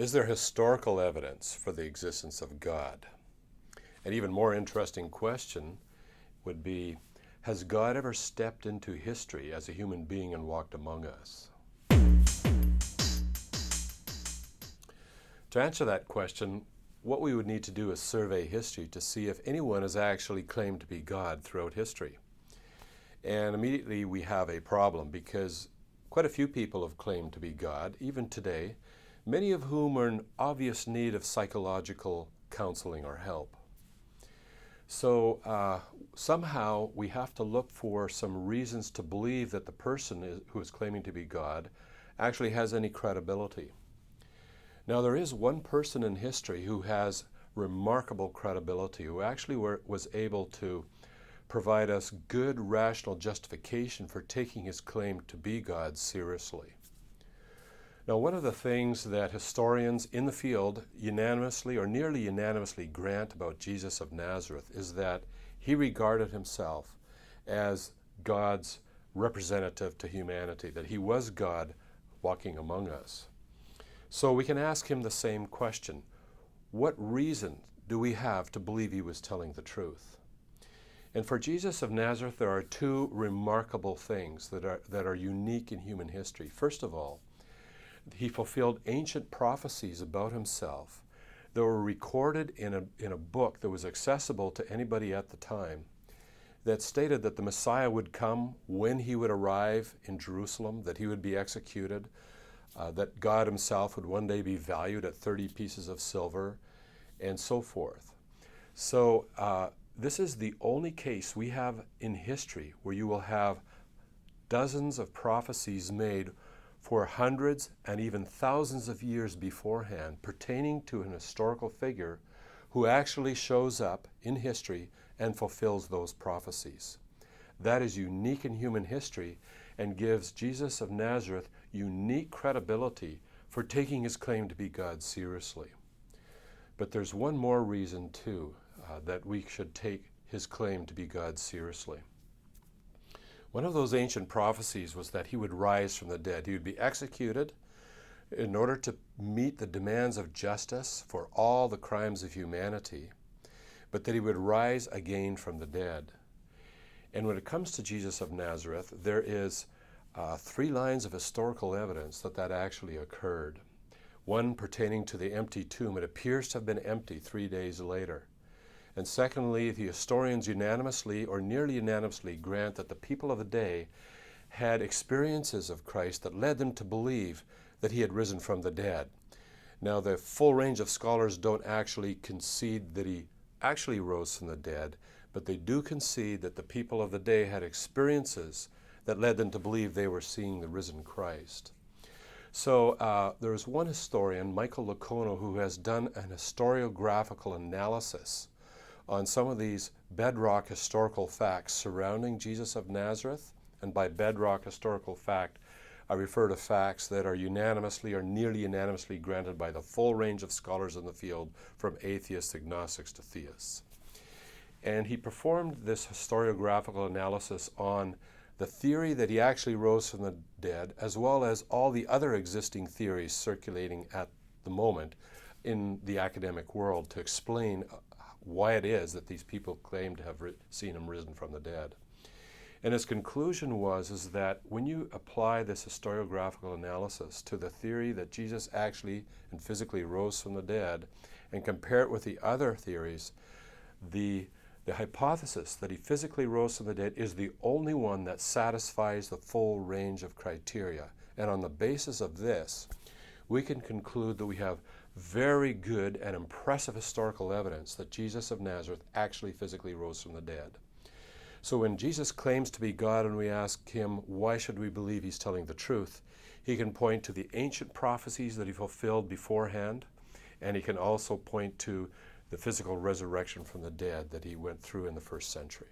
Is there historical evidence for the existence of God? An even more interesting question would be, has God ever stepped into history as a human being and walked among us? To answer that question, what we would need to do is survey history to see if anyone has actually claimed to be God throughout history. And immediately we have a problem because quite a few people have claimed to be God, even today, many of whom are in obvious need of psychological counseling or help. So somehow we have to look for some reasons to believe that the person who is claiming to be God actually has any credibility. Now there is one person in history who has remarkable credibility, who actually was able to provide us good rational justification for taking his claim to be God seriously. Now, one of the things that historians in the field unanimously or nearly unanimously grant about Jesus of Nazareth is that he regarded himself as God's representative to humanity, that he was God walking among us. So we can ask him the same question. What reason do we have to believe he was telling the truth? And for Jesus of Nazareth, there are two remarkable things that are unique in human history. First of all, he fulfilled ancient prophecies about himself that were recorded in a book that was accessible to anybody at the time that stated that the Messiah would come when he would arrive in Jerusalem, that he would be executed, that God himself would one day be valued at 30 pieces of silver, and so forth. So this is the only case we have in history where you will have dozens of prophecies made for hundreds and even thousands of years beforehand pertaining to an historical figure who actually shows up in history and fulfills those prophecies. That is unique in human history and gives Jesus of Nazareth unique credibility for taking his claim to be God seriously. But there's one more reason too that we should take his claim to be God seriously. One of those ancient prophecies was that he would rise from the dead. He would be executed in order to meet the demands of justice for all the crimes of humanity, but that he would rise again from the dead. And when it comes to Jesus of Nazareth, there is 3 lines of historical evidence that actually occurred. One pertaining to the empty tomb. It appears to have been empty 3 days later. And secondly, the historians unanimously or nearly unanimously grant that the people of the day had experiences of Christ that led them to believe that he had risen from the dead. Now, the full range of scholars don't actually concede that he actually rose from the dead, but they do concede that the people of the day had experiences that led them to believe they were seeing the risen Christ. So there is one historian, Michael Licona, who has done an historiographical analysis on some of these bedrock historical facts surrounding Jesus of Nazareth. And by bedrock historical fact, I refer to facts that are unanimously or nearly unanimously granted by the full range of scholars in the field, from atheists, agnostics to theists. And he performed this historiographical analysis on the theory that he actually rose from the dead, as well as all the other existing theories circulating at the moment in the academic world to explain why it is that these people claim to have seen him risen from the dead. And his conclusion is that when you apply this historiographical analysis to the theory that Jesus actually and physically rose from the dead and compare it with the other theories, the hypothesis that he physically rose from the dead is the only one that satisfies the full range of criteria. And on the basis of this, we can conclude that we have very good and impressive historical evidence that Jesus of Nazareth actually physically rose from the dead. So when Jesus claims to be God and we ask him, why should we believe he's telling the truth? He can point to the ancient prophecies that he fulfilled beforehand, and he can also point to the physical resurrection from the dead that he went through in the first century.